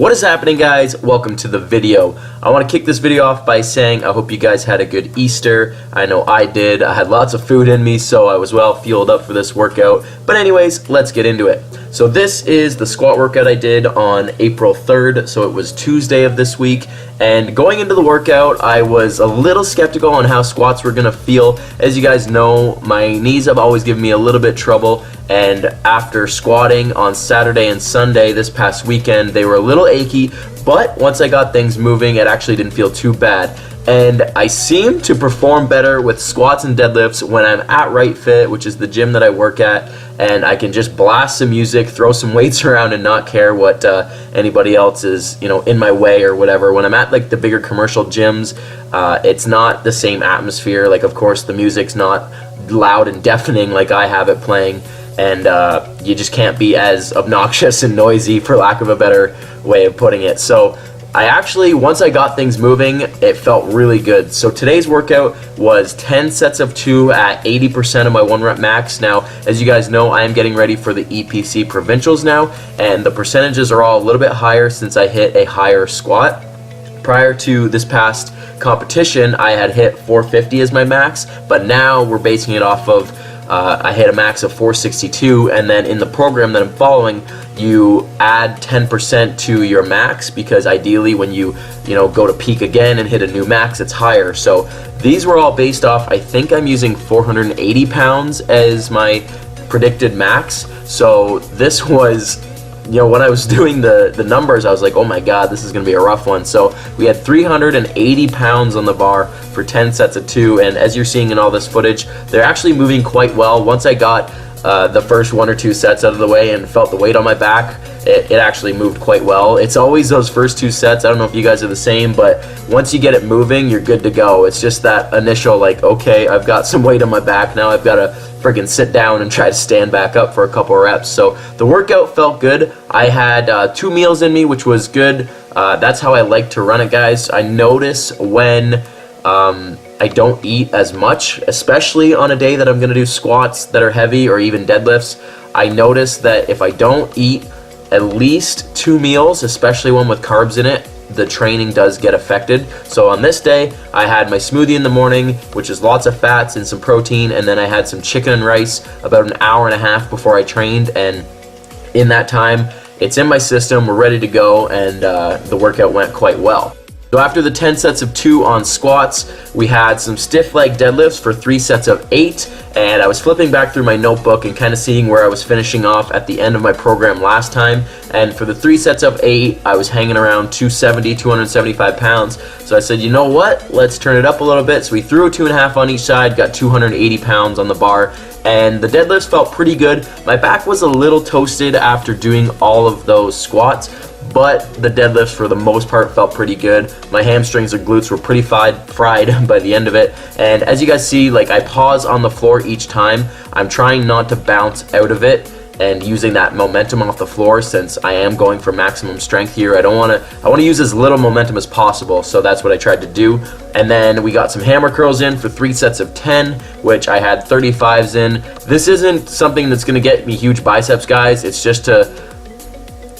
What is happening, guys? Welcome to the video. I want to kick this video off by saying I hope you guys had a good Easter. I know I did. I had lots of food in me, so I was well fueled up for this workout. But anyways, let's get into it. So this is the squat workout I did on April 3rd, so it was Tuesday of this week. And going into the workout, I was a little skeptical on how squats were going to feel. As you guys know, my knees have always given me a little bit trouble, and after squatting on Saturday and Sunday this past weekend, they were a little achy, but once I got things moving, it actually didn't feel too bad. And I seem to perform better with squats and deadlifts when I'm at Right Fit, which is the gym that I work at, and I can just blast some music, throw some weights around, and not care what anybody else is, in my way or whatever. When I'm at like the bigger commercial gyms, it's not the same atmosphere. Like, of course, the music's not loud and deafening like I have it playing, and you just can't be as obnoxious and noisy, for lack of a better way of putting it. So I actually, once I got things moving, it felt really good. So today's workout was 10 sets of 2 at 80% of my 1 rep max. Now, as you guys know, I am getting ready for the EPC Provincials now, and the percentages are all a little bit higher since I hit a higher squat. Prior to this past competition, I had hit 450 as my max, but now we're basing it off of I hit a max of 462, and then in the program that I'm following, you add 10% to your max, because ideally when you go to peak again and hit a new max, it's higher. So these were all based off, I think I'm using 480 pounds as my predicted max. So this was, when I was doing the numbers, I was like, oh my god, this is going to be a rough one. So we had 380 pounds on the bar for 10 sets of 2, and as you're seeing in all this footage, they're actually moving quite well. Once I got the first 1 or 2 sets out of the way and felt the weight on my back, it actually moved quite well. It's always those first 2 sets. I don't know if you guys are the same, but once you get it moving, you're good to go. It's just that initial, like, okay, I've got some weight on my back, now I've got to friggin' sit down and try to stand back up for a couple of reps. So the workout felt good. I had 2 meals in me, which was good. That's how I like to run it, guys. I notice when I don't eat as much, especially on a day that I'm going to do squats that are heavy or even deadlifts. I notice that if I don't eat at least 2 meals, especially one with carbs in it, the training does get affected. So on this day, I had my smoothie in the morning, which is lots of fats and some protein, and then I had some chicken and rice about an hour and a half before I trained, and in that time, it's in my system, we're ready to go, and the workout went quite well. So after the 10 sets of 2 on squats, we had some stiff leg deadlifts for 3 sets of 8, and I was flipping back through my notebook and kind of seeing where I was finishing off at the end of my program last time, and for the 3 sets of 8, I was hanging around 270, 275 pounds. So I said, you know what, let's turn it up a little bit. So we threw a 2.5 on each side, got 280 pounds on the bar, and the deadlifts felt pretty good. My back was a little toasted after doing all of those squats, but the deadlifts for the most part felt pretty good. My hamstrings or glutes were pretty fried by the end of it, and as you guys see, like, I pause on the floor each time. I'm trying not to bounce out of it and using that momentum off the floor, since I am going for maximum strength here. I want to use as little momentum as possible, so that's what I tried to do. And then we got some hammer curls in for 3 sets of 10, which I had 35s in. This isn't something that's going to get me huge biceps, guys. It's just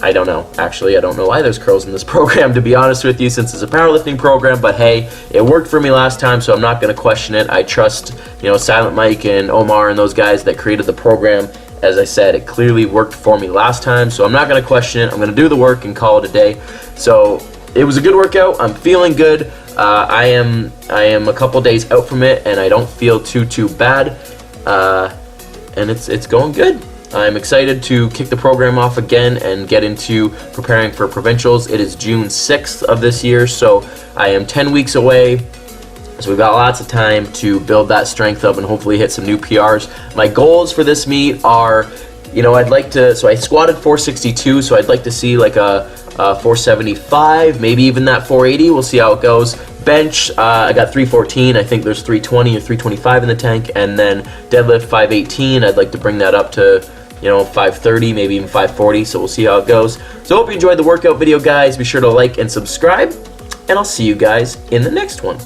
I don't know. Actually, I don't know why there's curls in this program, to be honest with you, since it's a powerlifting program, but hey, it worked for me last time, so I'm not going to question it. I trust, Silent Mike and Omar and those guys that created the program. As I said, it clearly worked for me last time, so I'm not going to question it. I'm going to do the work and call it a day. So it was a good workout. I'm feeling good. I am a couple days out from it, and I don't feel too bad, and it's going good. I'm excited to kick the program off again and get into preparing for provincials. It is June 6th of this year, so I am 10 weeks away. So we've got lots of time to build that strength up and hopefully hit some new PRs. My goals for this meet are, I'd like to, so I squatted 462, so I'd like to see like a 475, maybe even that 480. We'll see how it goes. Bench, I got 314. I think there's 320 or 325 in the tank. And then deadlift 518. I'd like to bring that up to 530, maybe even 540, so we'll see how it goes. So I hope you enjoyed the workout video, guys. Be sure to like and subscribe, and I'll see you guys in the next one.